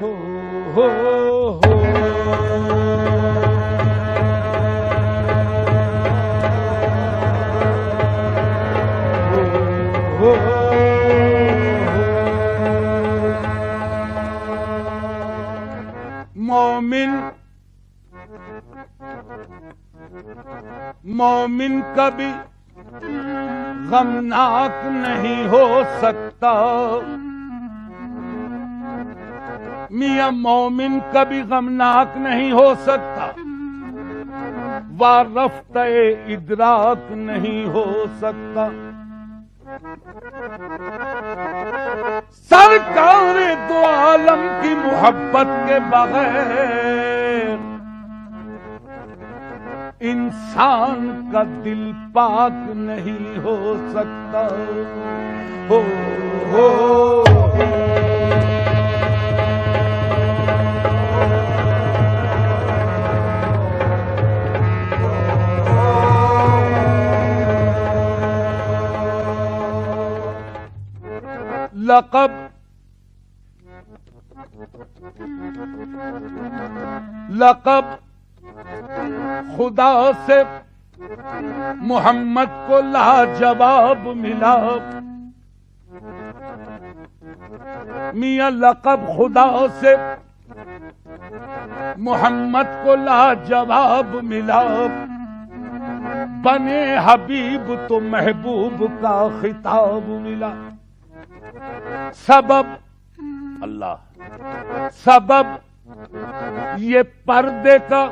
ہو ہو ہو مومن کبھی غمناک نہیں ہو سکتا، میاں مومن کبھی غمناک نہیں ہو سکتا، وارفتہ ادراک نہیں ہو سکتا۔ سرکار دو عالم کی محبت کے بغیر انسان کا دل پاک نہیں ہو سکتا۔ ہو ہو لقب خدا سے محمد کو لاجواب ملا، میاں لقب خدا سے محمد کو لاجواب ملا، بنے حبیب تو محبوب کا خطاب ملا۔ سبب اللہ، سبب یہ پردے کا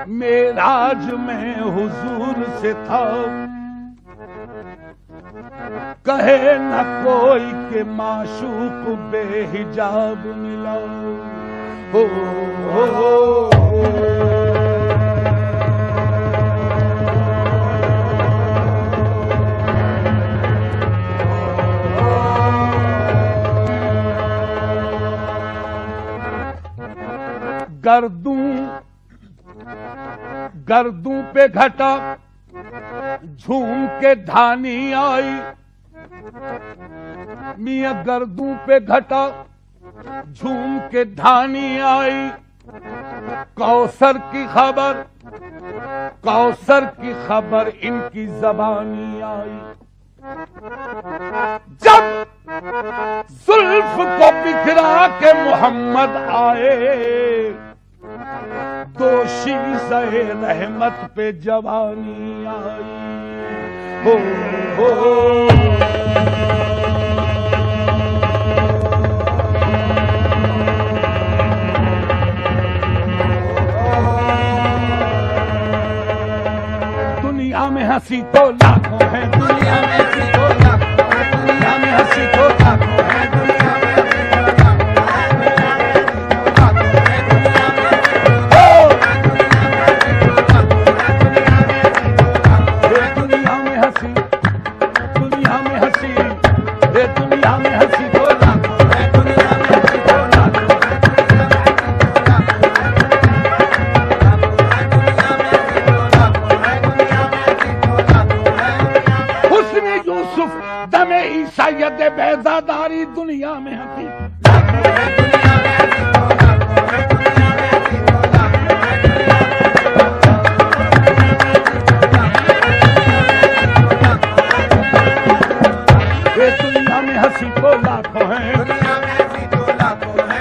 معراج میں حضور سے تھا، کہے نہ کوئی کہ معشوق بے حجاب ملا۔ ہو ہو گردوں پہ گھٹا جھوم کے دھانی آئی، میاں گردوں پہ گھٹا جھوم کے دھانی آئی، کوثر کی خبر، کوثر کی خبر ان کی زبانی آئی۔ جب زلف کو بکھرا کے محمد آئے، دوشی سے رحمت پہ جوانی آئی۔ ہو ہو دنیا میں ہنسی تو لاکھوں ہے، دنیا میں ہنسی تو لاکھوں ہے، دنیا میں ہنسی تو لاکھوں ہے، بیزاداری دنیا میں حقیقت۔ دنیا میں ہنسی کو لاکھوں ہیں،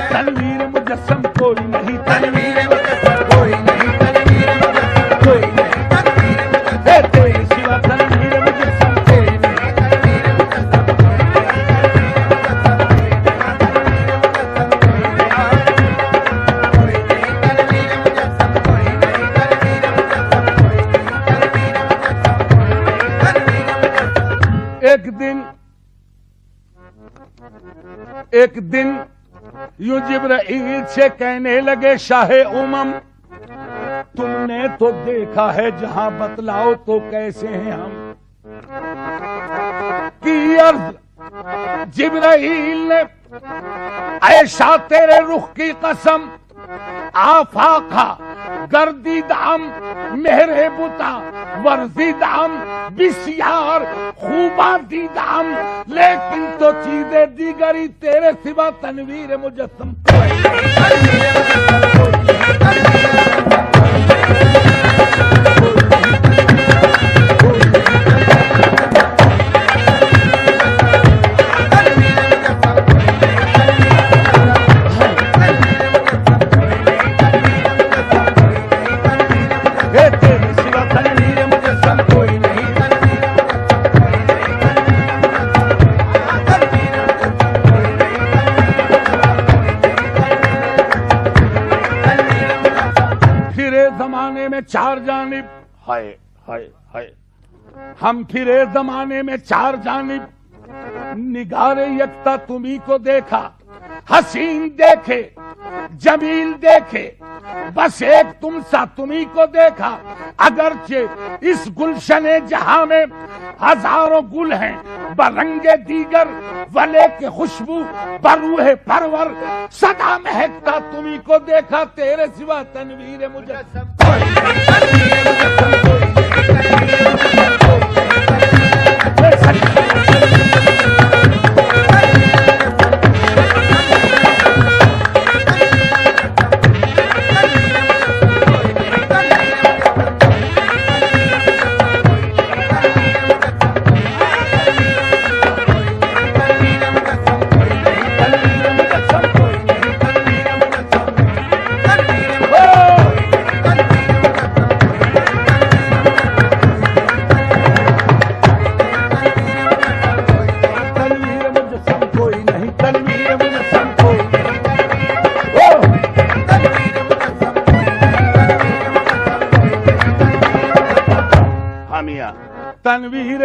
تنویر مجسم کوئی نہیں، تنویر مجسم کوئی نہیں، تنویر مجسم کوئی نہیں، تنویر مجسم کوئی سوا تنویر مجسم کوئی نہیں۔ ایک دن یوں جبرائیل سے کہنے لگے شاہ امم، تم نے تو دیکھا ہے جہاں، بتلاؤ تو کیسے ہیں ہم؟ کی عرض جبرائیل نے، عائشہ تیرے رخ کی قسم، آفاقہ گردیدام مہر بتا ورزیدم بسیار خوباں دیدم لیکن تو چیزیں دیگری تیرے سوا تنویر مجسم چار جانب ہائے ہائے ہائے ہم پھرے زمانے میں چار جانب نگار یکتا تمہیں کو دیکھا حسین دیکھے جمیل دیکھے بس ایک تم سا تمہیں کو دیکھا اگرچہ اس گلشن جہاں میں ہزاروں گل ہیں برنگ دیگر ولے کے خوشبو بروح پرور سدا مہکتا تمہیں کو دیکھا تیرے سوا تنویر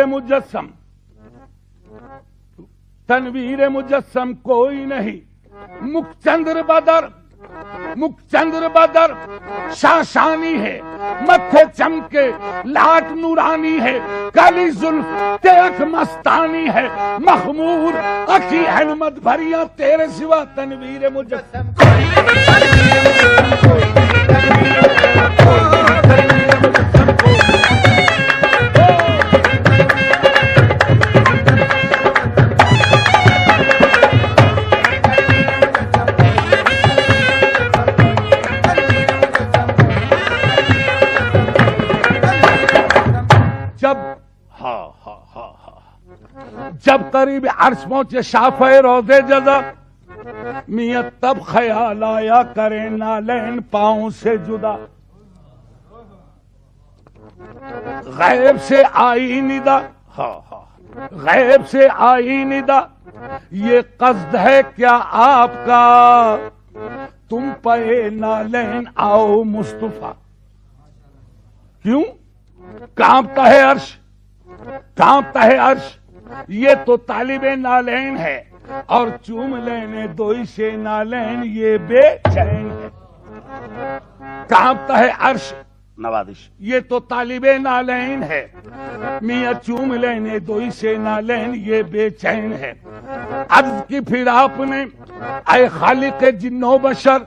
مجسم تنویر مجسم کوئی نہیں مکھ چندر بدر شاشانی ہے متھے چمکے لاٹ نورانی ہے کالی زلف تیک مستانی ہے مخمور اکھی احمد بھریاں تیرے سوا تنویر مجسم جب قریب عرش پہنچے شافع روضے جزا میاں تب خیال آیا کرے نالین پاؤں سے جدا غیب سے آئی ندا غیب سے آئی ندا یہ قصد ہے کیا آپ کا تم پہ نالین آؤ مصطفیٰ کیوں کانپتا ہے عرش کانپتا ہے عرش یہ تو طالب نالین ہے اور چوم لینے دوئی سے نالین یہ بے چین ہے کانپتا ہے عرش نوازش یہ تو طالب نالین ہے میاں چوم لینے دوئی سے نالین یہ بے چین ہے عرض کی پھر آپ نے اے خالق جن و بشر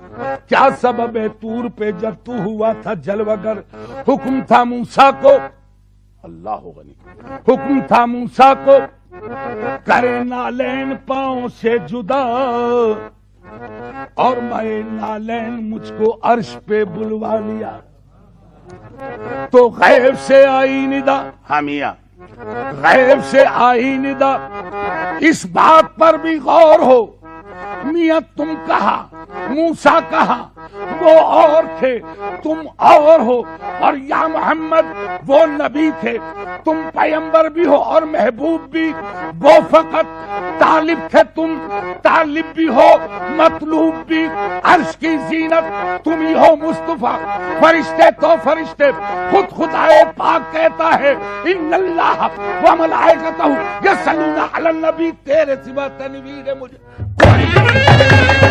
کیا سبب ہے طور پہ جب تو ہوا تھا جلوگر حکم تھا موسیٰ کو اللہ غنی حکم تھا موسیٰ کو کرے نالین پاؤں سے جدا اور میں نالین مجھ کو عرش پہ بلوا لیا تو غیب سے آئی ندا ہمیاں غیب سے آئی ندا اس بات پر بھی غور ہو میاں تم کہا موسیٰ کہا وہ اور تھے تم اور ہو اور یا محمد وہ نبی تھے تم پیغمبر بھی ہو اور محبوب بھی گو فقط طالب تھے تم طالب بھی ہو مطلوب بھی عرش کی زینت تم ہی ہو مصطفیٰ فرشتے تو فرشتے خود خدائے پاک کہتا ہے ان اللہ و ملائکتہ یصلون علی النبی تیرے سوا تنویر مجھے